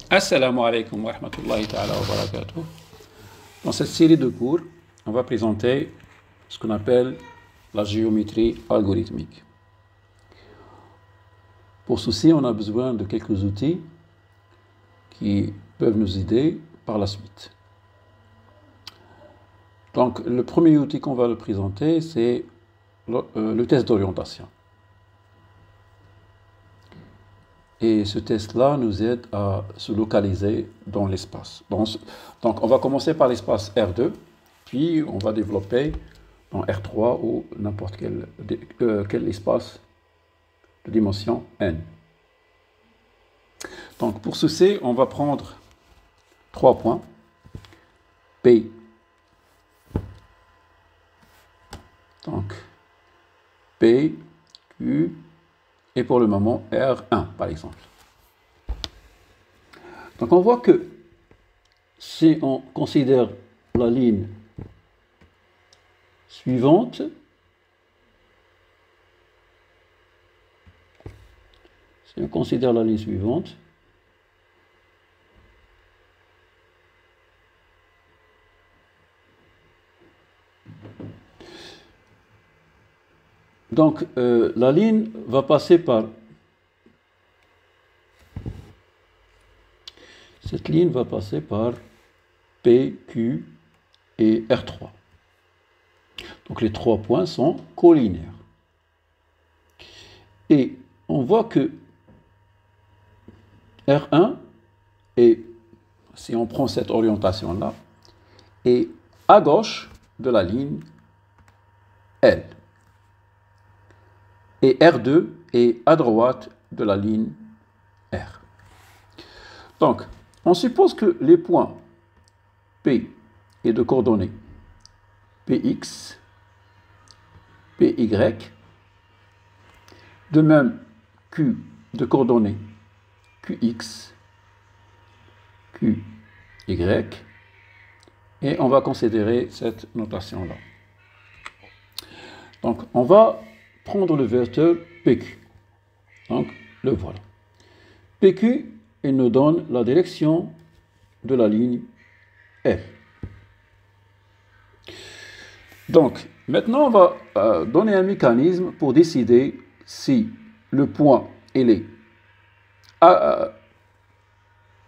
Assalamu alaikum wa rahmatullahi ta'ala wa barakatuh. Dans cette série de cours, on va présenter ce qu'on appelle la géométrie algorithmique. Pour ceci, on a besoin de quelques outils qui peuvent nous aider par la suite. Donc, le premier outil qu'on va le présenter, c'est le test d'orientation. Et ce test-là nous aide à se localiser dans l'espace. Donc, on va commencer par l'espace R2, puis on va développer dans R3 ou n'importe quel espace de dimension n. Donc, pour ceci, on va prendre 3 points, P. Donc, P, Q, et pour le moment R1 par exemple. Donc on voit que si on considère la ligne suivante, donc la ligne va passer par, cette ligne va passer par P, Q et R3. Donc les 3 points sont collinaires. Et on voit que R1, et si on prend cette orientation-là, est à gauche de la ligne L. Et R2 est à droite de la ligne R. Donc, on suppose que les points P et de coordonnées Px, Py, de même Q de coordonnées Qx, Qy, et on va considérer cette notation-là. Donc, on va prendre le vecteur PQ. Donc, le voilà. PQ, il nous donne la direction de la ligne F. Donc, maintenant, on va donner un mécanisme pour décider si le point il est à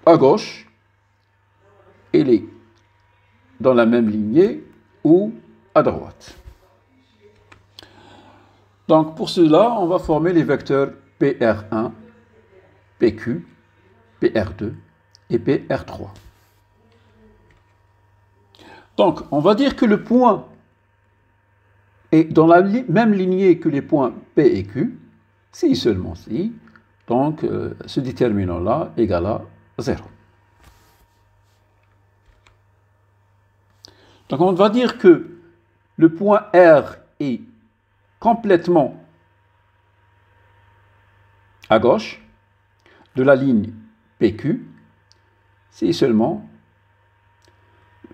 gauche, il est dans la même lignée ou à droite. Donc, pour cela, on va former les vecteurs PR1, PQ, PR2 et PR3. Donc, on va dire que le point est dans la même lignée que les points P et Q, si seulement si, donc ce déterminant-là égale à 0. Donc, on va dire que le point R est complètement à gauche de la ligne PQ, si seulement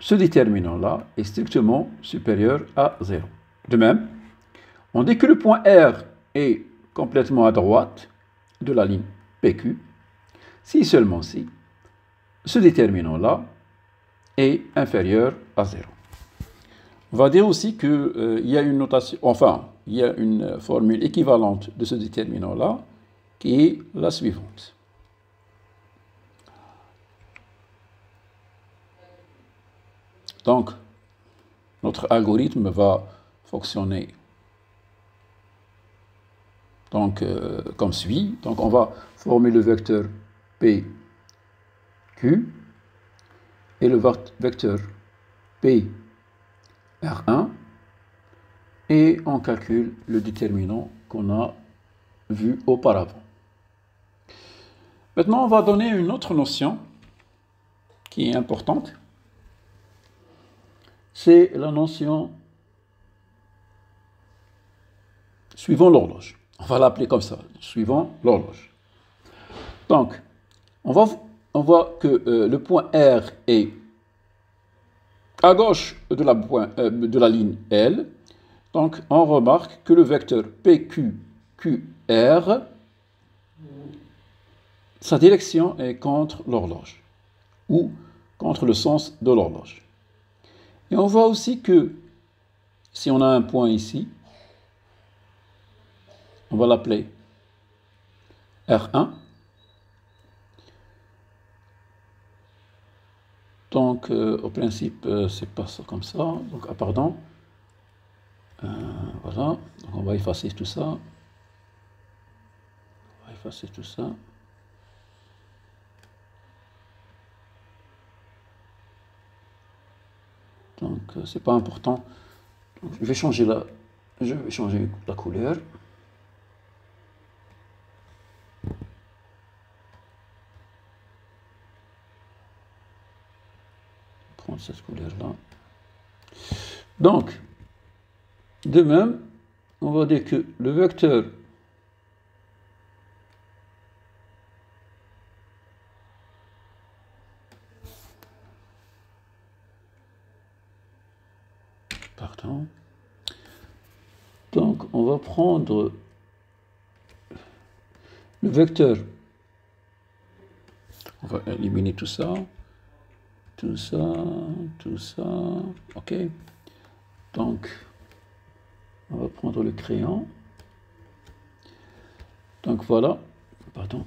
ce déterminant-là est strictement supérieur à 0. De même, on dit que le point R est complètement à droite de la ligne PQ, si seulement si ce déterminant-là est inférieur à 0. On va dire aussi qu'il y a une notation, enfin, il y a une formule équivalente de ce déterminant-là qui est la suivante. Donc, notre algorithme va fonctionner donc, comme suit. Donc, on va former le vecteur P, Q et le vecteur P, R1 et on calcule le déterminant qu'on a vu auparavant. Maintenant, on va donner une autre notion qui est importante. C'est la notion suivant l'horloge. On va l'appeler comme ça, suivant l'horloge. Donc, on voit que le point R est à gauche de la ligne L. Donc, on remarque que le vecteur PQQR sa direction est contre l'horloge ou contre le sens de l'horloge. Et on voit aussi que si on a un point ici, on va l'appeler R1. Donc, au principe, c'est pas ça comme ça. Donc, ah, pardon. Voilà. Donc, on va effacer tout ça. On va effacer tout ça. Donc, c'est pas important. Donc, je vais changer la couleur. Prendre cette couleur-là. Donc, de même, on va dire que le vecteur pardon. Donc, on va prendre le vecteur. On va éliminer tout ça. Tout ça, tout ça. OK. Donc, on va prendre le crayon. Donc, voilà. Pardon.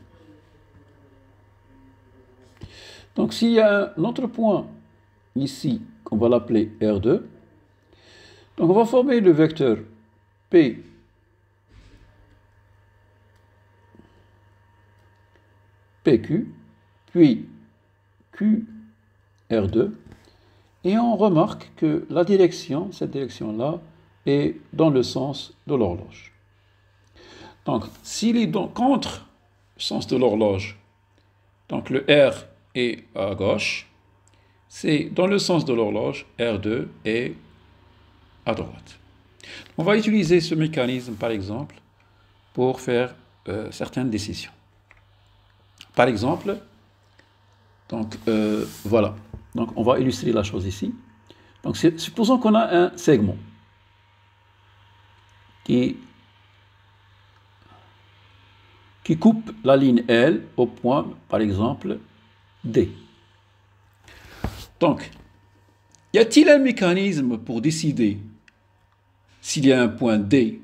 Donc, s'il y a un autre point ici, qu'on va l'appeler R2, donc on va former le vecteur P PQ, puis Q R2, et on remarque que la direction, cette direction-là, est dans le sens de l'horloge. Donc, s'il est contre le sens de l'horloge, donc le R est à gauche, c'est dans le sens de l'horloge, R2 est à droite. On va utiliser ce mécanisme, par exemple, pour faire certaines décisions. Par exemple, donc voilà. Donc on va illustrer la chose ici. Donc supposons qu'on a un segment qui coupe la ligne L au point, par exemple, D. Donc, y a-t-il un mécanisme pour décider s'il y a un point D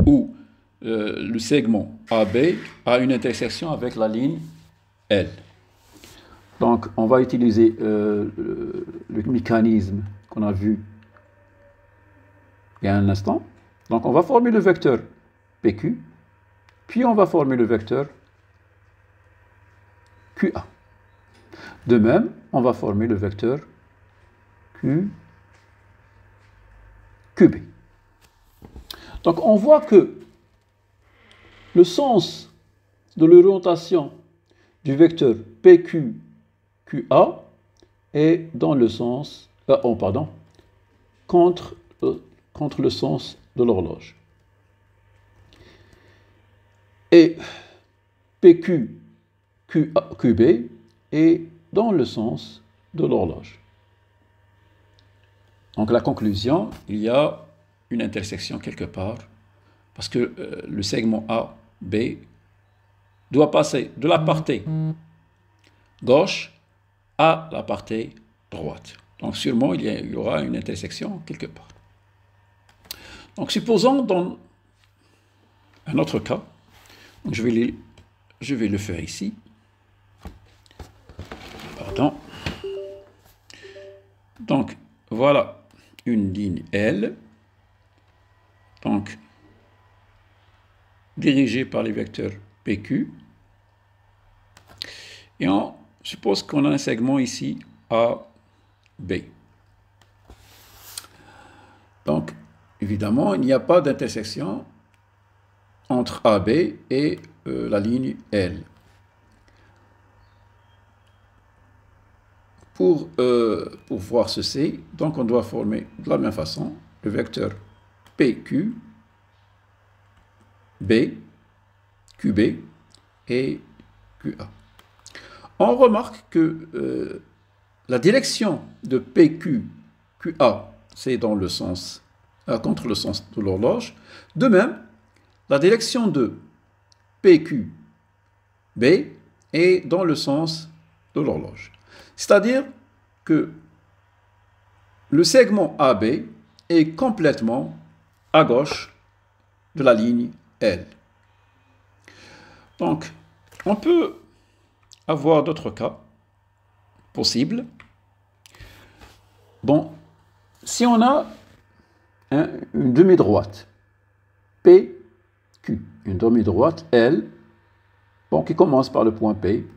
où le segment AB a une intersection avec la ligne L? Donc, on va utiliser le mécanisme qu'on a vu il y a un instant. Donc, on va former le vecteur PQ, puis on va former le vecteur QA. De même, on va former le vecteur QB. Donc, on voit que le sens de l'orientation du vecteur PQ QA est dans le sens, contre le sens de l'horloge. Et PQ QB est dans le sens de l'horloge. Donc la conclusion, il y a une intersection quelque part, parce que le segment AB doit passer de la partie gauche à la partie droite. Donc sûrement, il y aura une intersection quelque part. Donc supposons dans un autre cas, donc je vais le faire ici. Pardon. Donc voilà une ligne L, donc dirigée par les vecteurs PQ. Et on suppose qu'on a un segment ici AB. Donc, évidemment, il n'y a pas d'intersection entre AB et la ligne L. Pour voir ceci, donc on doit former de la même façon le vecteur PQ, B, QB et QA. On remarque que la direction de PQ, QA, c'est dans le sens, contre le sens de l'horloge. De même, la direction de PQ, B est dans le sens de l'horloge. C'est-à-dire que le segment AB est complètement à gauche de la ligne L. Donc, on peut avoir d'autres cas possibles. Bon, si on a une demi-droite PQ, une demi-droite L, bon, qui commence par le point P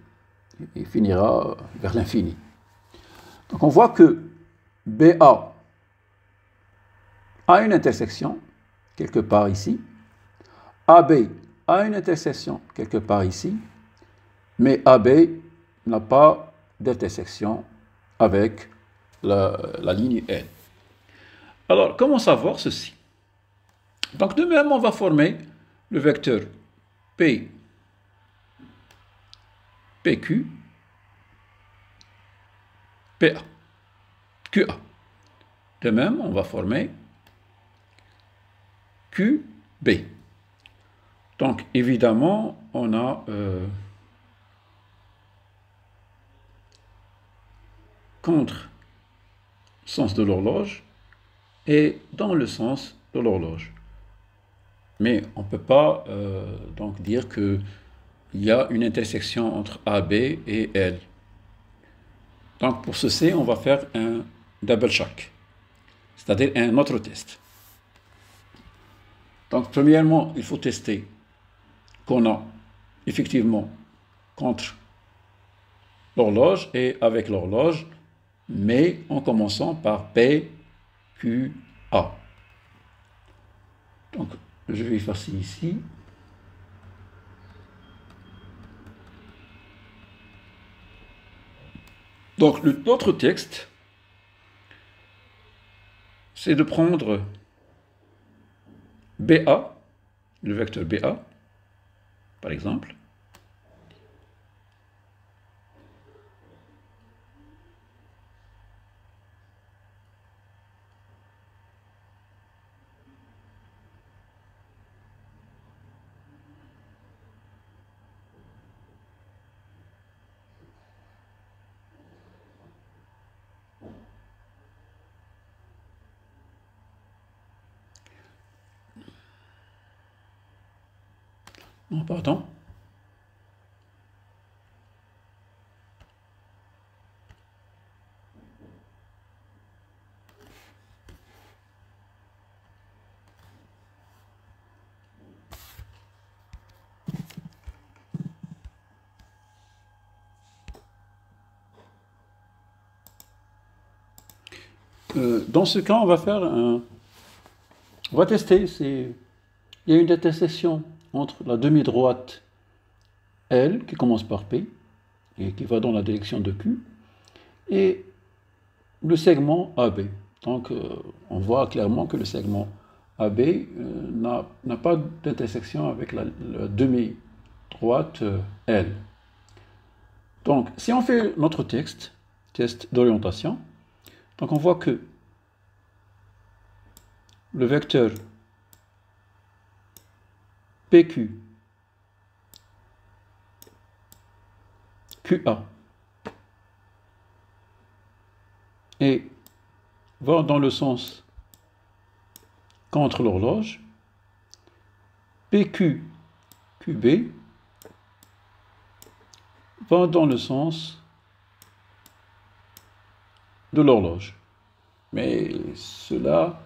et finira vers l'infini. Donc on voit que BA a une intersection quelque part ici, AB a une intersection quelque part ici, mais AB n'a pas d'intersection avec la ligne L. Alors, comment savoir ceci? Donc, de même, on va former le vecteur P, PQ, PA, QA. De même, on va former QB. Donc, évidemment, on a contre sens de l'horloge et dans le sens de l'horloge. Mais on ne peut pas donc dire qu'il y a une intersection entre AB et L. Donc pour ceci, on va faire un double check, c'est-à-dire un autre test. Donc premièrement, il faut tester qu'on a effectivement contre l'horloge et avec l'horloge, mais en commençant par P, Q, A. Donc je vais effacer ici. Donc l'autre texte, c'est de prendre BA, le vecteur BA, par exemple, non, pardon. Dans ce cas, on va tester. Il y a une intersection entre la demi-droite L, qui commence par P, et qui va dans la direction de Q, et le segment AB. Donc, on voit clairement que le segment AB n'a pas d'intersection avec la demi-droite L. Donc, si on fait notre test d'orientation, donc on voit que le vecteur PQ, QA et va dans le sens contre l'horloge, PQ, QB va dans le sens de l'horloge. Mais cela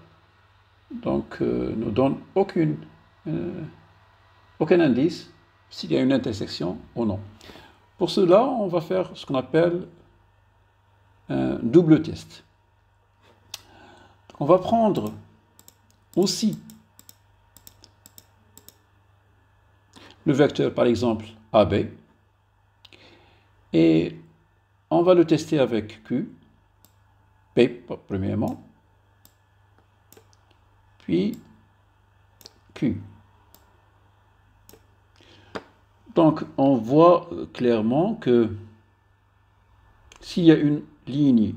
donc ne donne aucun indice s'il y a une intersection ou non. Pour cela, on va faire ce qu'on appelle un double test. On va prendre aussi le vecteur, par exemple, AB, et on va le tester avec Q, P premièrement, puis Q. Donc, on voit clairement que s'il y a une ligne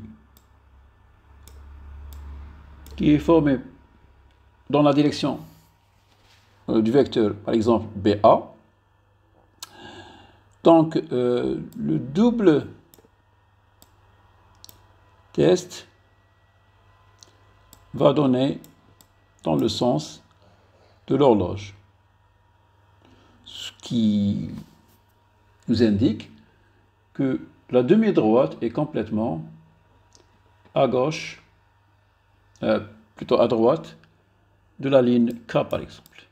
qui est formée dans la direction du vecteur, par exemple, BA, Donc, le double test va donner dans le sens de l'horloge, ce qui nous indique que la demi-droite est complètement à gauche, plutôt à droite de la ligne K par exemple.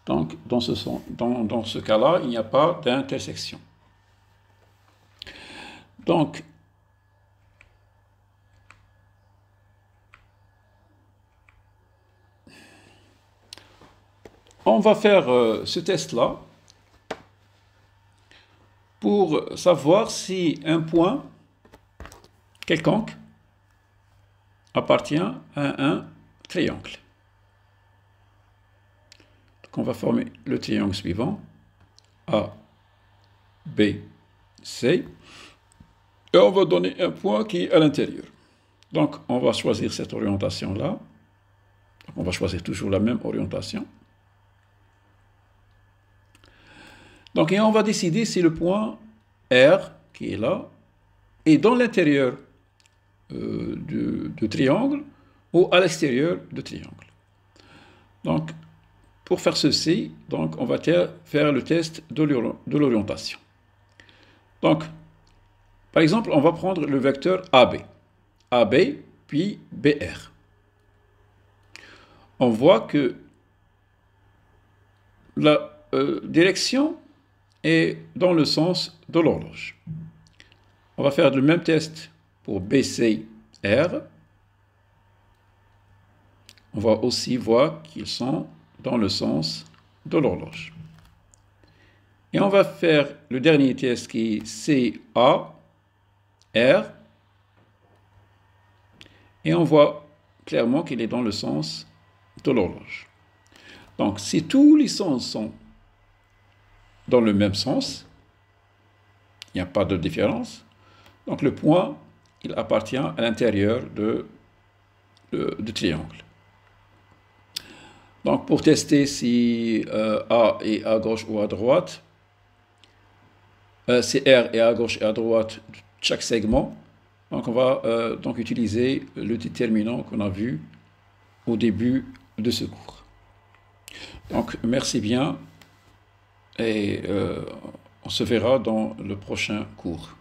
Donc dans ce cas-là, il n'y a pas d'intersection. Donc on va faire ce test-là pour savoir si un point quelconque appartient à un triangle. Donc on va former le triangle suivant, A, B, C, et on va donner un point qui est à l'intérieur. Donc on va choisir cette orientation-là. On va choisir toujours la même orientation. Donc, et on va décider si le point R, qui est là, est dans l'intérieur du triangle ou à l'extérieur du triangle. Donc, pour faire ceci, donc, on va faire le test de l'orientation. Donc, par exemple, on va prendre le vecteur AB. AB, puis BR. On voit que la direction est dans le sens de l'horloge. On va faire le même test pour BCR. On va aussi voir qu'ils sont dans le sens de l'horloge. Et on va faire le dernier test qui est CAR. Et on voit clairement qu'il est dans le sens de l'horloge. Donc, si tous les sens sont dans le même sens, il n'y a pas de différence. Donc le point, il appartient à l'intérieur du triangle. Donc pour tester si A est à gauche ou à droite, si R est à gauche et à droite de chaque segment, donc on va donc utiliser le déterminant qu'on a vu au début de ce cours. Donc merci bien. Et on se verra dans le prochain cours.